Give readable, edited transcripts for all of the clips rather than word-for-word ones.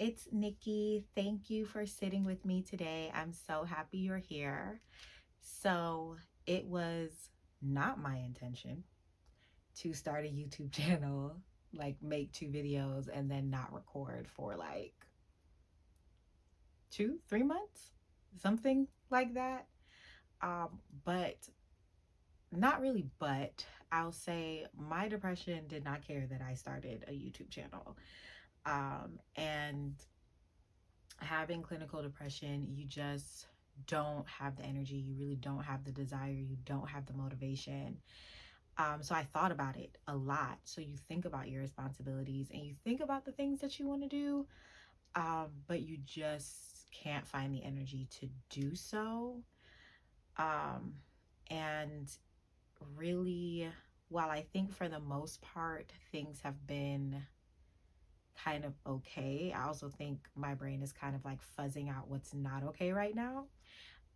it's Nikki. Thank you for sitting with me today. I'm so happy you're here. So, it was not my intention to start a YouTube channel, like make 2 videos and then not record for like 2, 3 months, something like that. But not really, but I'll say my depression did not care that I started a YouTube channel. And having clinical depression, you just don't have the energy, you really don't have the desire, you don't have the motivation. So I thought about it a lot. So you think about your responsibilities and you think about the things that you want to do, but you just can't find the energy to do so. Um, and really, while I think for the most part things have been kind of okay, I also think my brain is kind of like fuzzing out what's not okay right now.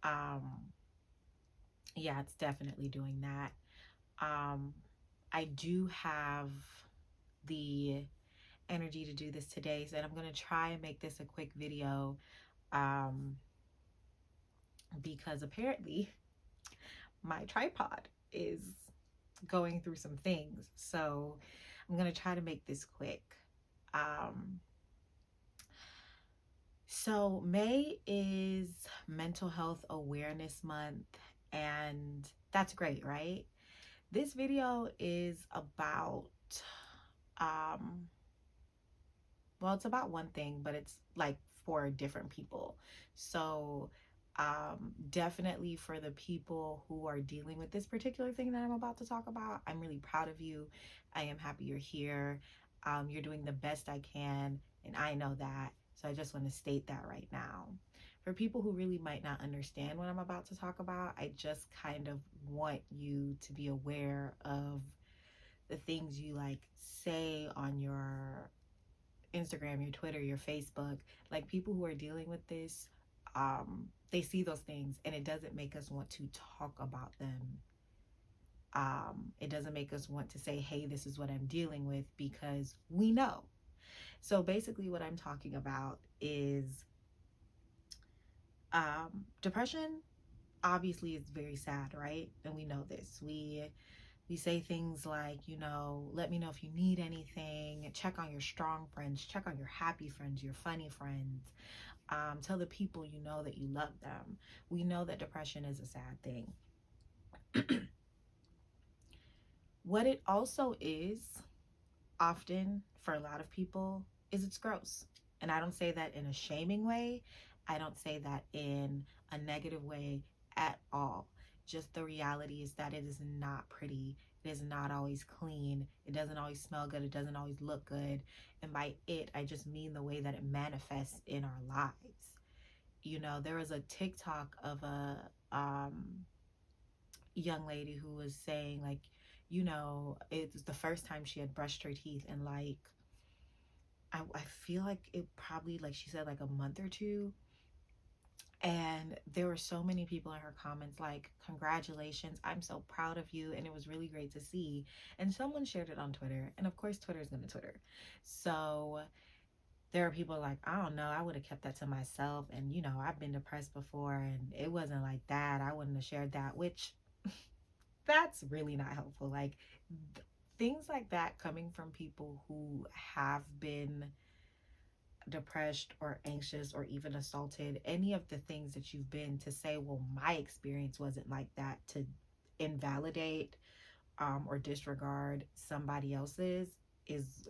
Um, yeah, it's definitely doing that. Um, I do have the energy to do this today, so I'm going to try and make this a quick video, um, because apparently my tripod is going through some things. So I'm going to try to make this quick. Um, So, May is Mental Health Awareness Month, and that's great, right? This video is about, um, well, it's about one thing, but it's like for different people. So, definitely for the people who are dealing with this particular thing that I'm about to talk about, I'm really proud of you. I am happy you're here. You're doing the best I can, and I know that. So I just want to state that right now. For people who really might not understand what I'm about to talk about, I just kind of want you to be aware of the things you like say on your Instagram, your Twitter, your Facebook. Like, people who are dealing with this, they see those things and it doesn't make us want to talk about them. It doesn't make us want to say, hey, this is what I'm dealing with, because we know. So basically what I'm talking about is, depression obviously is very sad, right? And we know this. We say things like, let me know if you need anything, check on your strong friends, check on your happy friends, your funny friends. Tell the people you know that you love them. We know that depression is a sad thing. What it also is, often for a lot of people, is it's gross. And I don't say that in a shaming way. I don't say that in a negative way at all. Just the reality is that it is not pretty. It is not always clean. It doesn't always smell good. It doesn't always look good. And by it, I just mean the way that it manifests in our lives. There was a TikTok of a young lady who was saying, like, it was the first time she had brushed her teeth in like, I feel like it probably, like she said, like a month or two. And there were so many people in her comments like, congratulations, I'm so proud of you. And it was really great to see. And someone shared it on Twitter. And of course, Twitter is going to Twitter. So there are people like, I don't know, I would have kept that to myself. And, I've been depressed before and it wasn't like that. I wouldn't have shared that, which that's really not helpful. Like, things like that coming from people who have been depressed or anxious or even assaulted, any of the things that you've been, to say, well, my experience wasn't like that, to invalidate or disregard somebody else's, is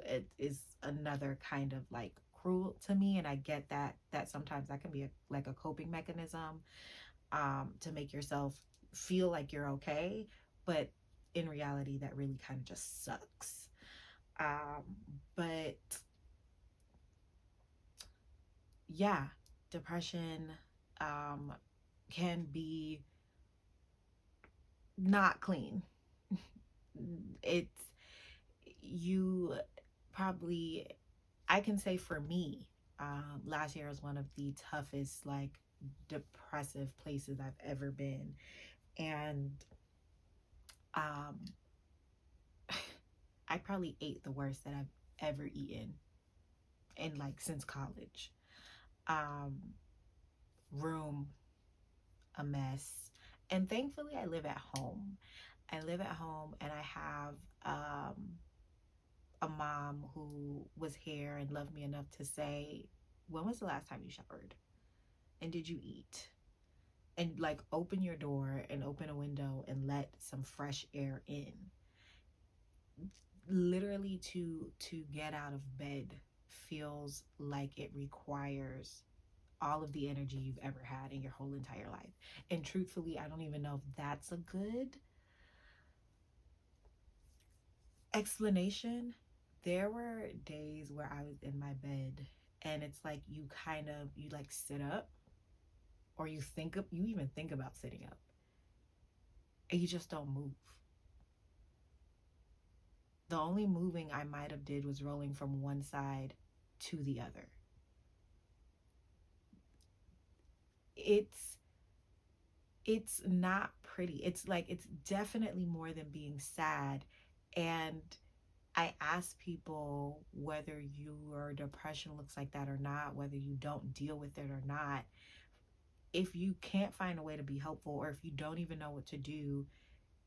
another kind of like cruel to me. And I get that sometimes that can be like a coping mechanism, to make yourself feel like you're okay, but in reality that really kind of just sucks. But yeah, depression can be not clean. It's, you probably, I can say for me, last year was one of the toughest, like, depressive places I've ever been. And um, I probably ate the worst that I've ever eaten. and like since college. Um, Room a mess. And thankfully I live at home. I live at home and I have a mom who was here and loved me enough to say, when was the last time you showered? And did you eat? And like open your door and open a window and let some fresh air in. Literally to get out of bed feels like it requires all of the energy you've ever had in your whole entire life. And truthfully, I don't even know if that's a good explanation. There were days where I was in my bed and it's like you like sit up, or you even think about sitting up, and you just don't move. The only moving I might have did was rolling from one side to the other. It's it's not pretty. It's like it's definitely more than being sad. And I ask people whether your depression looks like that or not, whether you don't deal with it or not. If you can't find a way to be helpful, or if you don't even know what to do,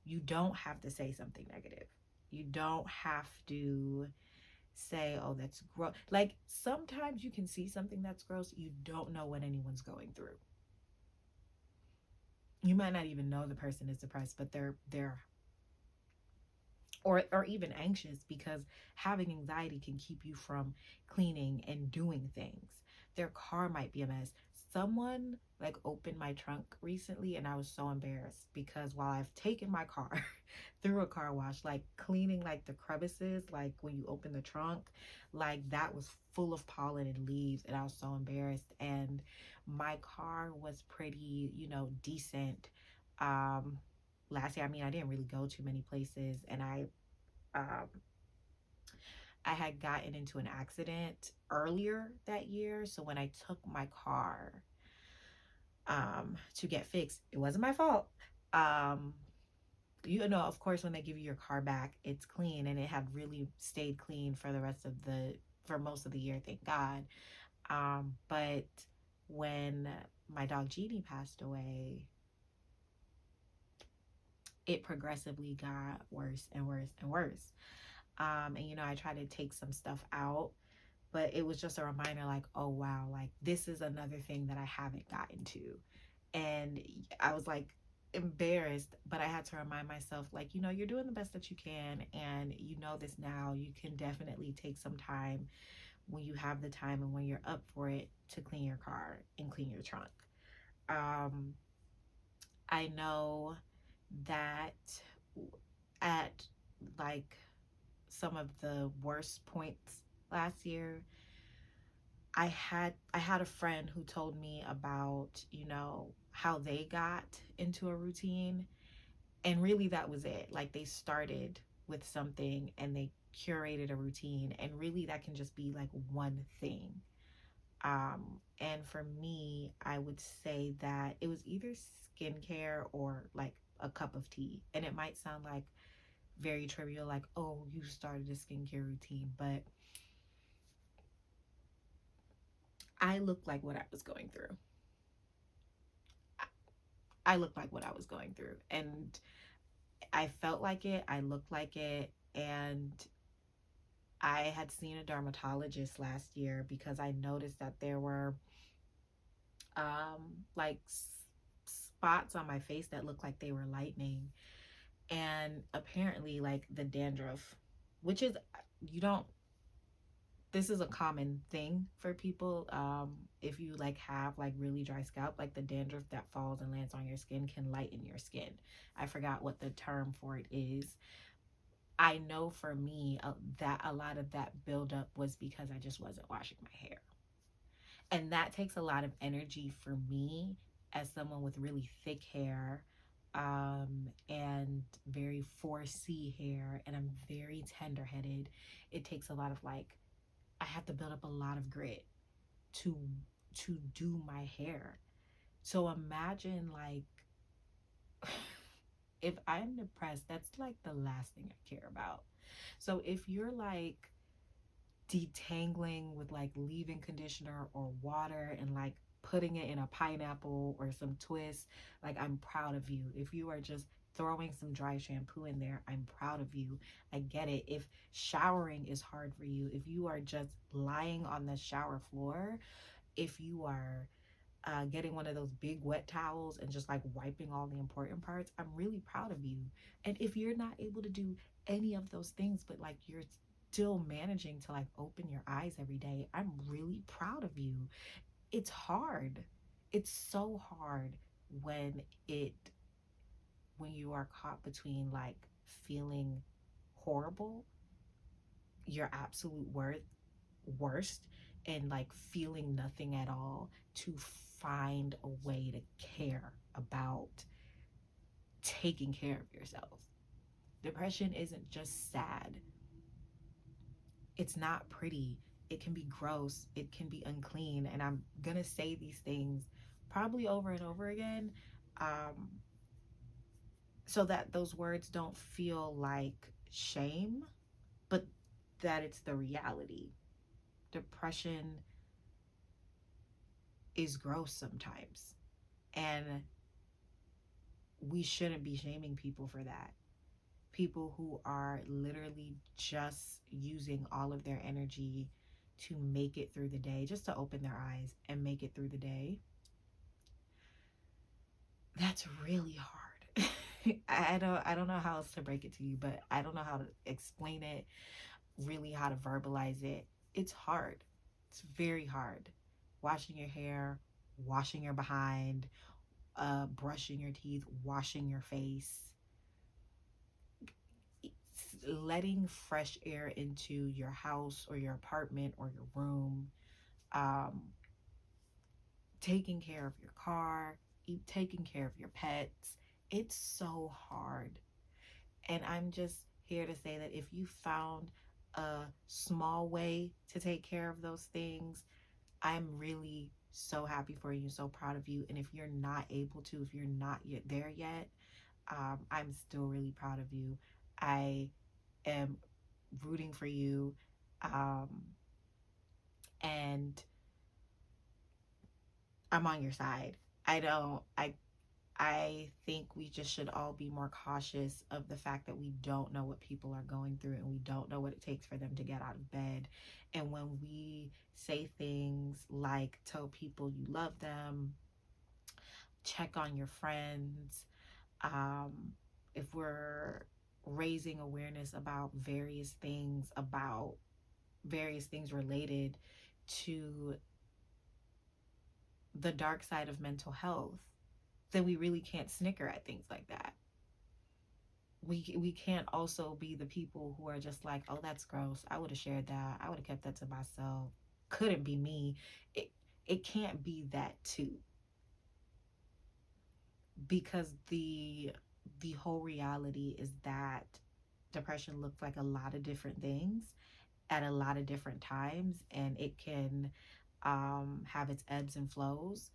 you don't have to say something negative. You don't have to say, oh, that's gross. Like sometimes you can see something that's gross, you don't know what anyone's going through. You might not even know the person is depressed, but they're or even anxious, because having anxiety can keep you from cleaning and doing things. Their car might be a mess. Someone like opened my trunk recently and I was so embarrassed because while I've taken my car through a car wash, like cleaning like the crevices, like when you open the trunk, like that was full of pollen and leaves, and I was so embarrassed. And my car was pretty, decent. Um Last year, I mean, I didn't really go too many places, and um I had gotten into an accident earlier that year. So when I took my car to get fixed, it wasn't my fault. Um of course, when they give you your car back, it's clean, and it had really stayed clean for most of the year, thank God. But when my dog Jeannie passed away, it progressively got worse and worse and worse. And I tried to take some stuff out, but it was just a reminder, like, oh wow, like this is another thing that I haven't gotten to. And I was like embarrassed, but I had to remind myself, like, you're doing the best that you can, and this now. You can definitely take some time when you have the time and when you're up for it to clean your car and clean your trunk. um I know that at like some of the worst points last year, I had a friend who told me about, how they got into a routine, and really that was it. Like they started with something and they curated a routine, and really that can just be like one thing. And for me, I would say that it was either skincare or like a cup of tea. And it might sound like very trivial, like, oh, you started a skincare routine, but I looked like what I was going through. I looked like what I was going through. And I felt like it. I looked like it. And I had seen a dermatologist last year because I noticed that there were like spots on my face that looked like they were lightning. And apparently, like the dandruff, which is, you don't, this is a common thing for people. If you like have like really dry scalp, like the dandruff that falls and lands on your skin can lighten your skin. I forgot what the term for it is. I know for me, that a lot of that buildup was because I just wasn't washing my hair. And that takes a lot of energy for me as someone with really thick hair, and very 4C hair, and I'm very tender headed. It takes a lot of like, I have to build up a lot of grit to do my hair. So imagine like if I'm depressed, that's like the last thing I care about. So if you're like detangling with like leave-in conditioner or water and like putting it in a pineapple or some twist. Like, I'm proud of you. If you are just throwing some dry shampoo in there, I'm proud of you. I get it. If showering is hard for you, if you are just lying on the shower floor, if you are getting one of those big wet towels and just like wiping all the important parts, I'm really proud of you. And if you're not able to do any of those things, but like you're still managing to like open your eyes every day, I'm really proud of you. It's hard. It's so hard when it when you are caught between like feeling horrible, your absolute worst, and like feeling nothing at all, to find a way to care about taking care of yourself. Depression isn't just sad. It's not pretty. It can be gross. It can be unclean. And I'm going to say these things probably over and over again, um, so that those words don't feel like shame, but that it's the reality. Depression is gross sometimes. And we shouldn't be shaming people for that. People who are literally just using all of their energy to make it through the day, just to open their eyes and make it through the day. That's really hard. I don't know how else to break it to you, but I don't know how to explain it, really how to verbalize it. It's hard. It's very hard. Washing your hair, washing your behind, brushing your teeth, washing your face, letting fresh air into your house or your apartment or your room, um, taking care of your car, taking care of your pets. It's so hard. And I'm just here to say that if you found a small way to take care of those things, I'm really so happy for you, so proud of you. And if you're not able to, if you're not yet there yet, I'm still really proud of you. I am rooting for you, um, and I'm on your side. I don't. I think we just should all be more cautious of the fact that we don't know what people are going through and we don't know what it takes for them to get out of bed. And when we say things like tell people you love them, check on your friends, um, if we're raising awareness about various things related to the dark side of mental health, then we really can't snicker at things like that. We can't also be the people who are just like, oh, that's gross. I would have shared that. I would have kept that to myself. Couldn't be me. It it can't be that too, because the whole reality is that depression looks like a lot of different things at a lot of different times, and it can have its ebbs and flows.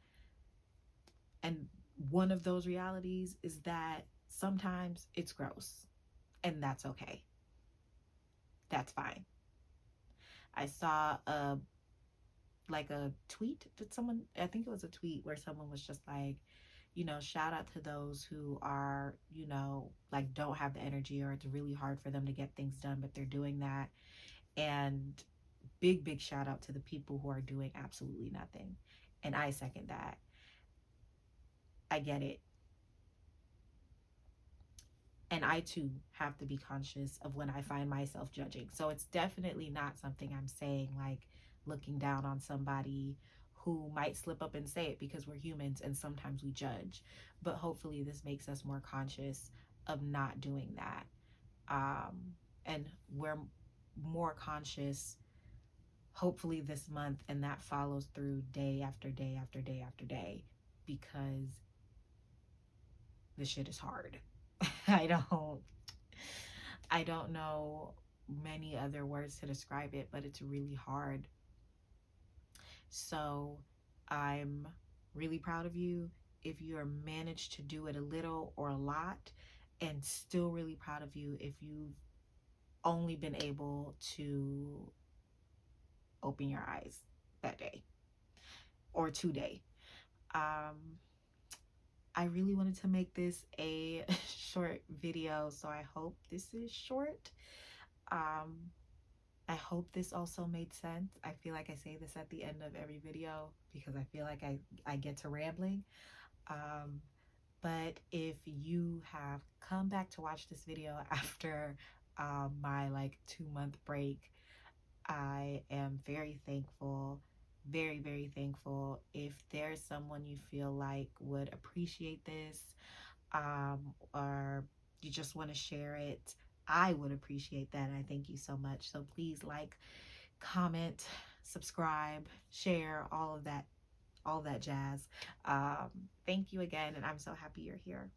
And one of those realities is that sometimes it's gross, and that's okay. That's fine. I saw a tweet. Did someone? I think it was a tweet where someone was just like, shout out to those who are, like don't have the energy, or it's really hard for them to get things done, but they're doing that. And big shout out to the people who are doing absolutely nothing. And I second that. I get it. And I too have to be conscious of when I find myself judging. So it's definitely not something I'm saying like looking down on somebody who might slip up and say it, because we're humans and sometimes we judge. But hopefully this makes us more conscious of not doing that. Um, and we're more conscious hopefully this month, and that follows through day after day after day after day, because this shit is hard. I don't I don't know many other words to describe it, but it's really hard. So I'm really proud of you if you are managed to do it a little or a lot, and still really proud of you if you've only been able to open your eyes that day or today. I really wanted to make this a short video, so I hope this is short. um I hope this also made sense. I feel like I say this at the end of every video because I feel like I get to rambling. um but if you have come back to watch this video after my like 2-month break, I am very thankful, very, very thankful. If there's someone you feel like would appreciate this, or you just want to share it, I would appreciate that. I thank you so much. So please like, comment, subscribe, share, all of that jazz. Thank you again, and I'm so happy you're here.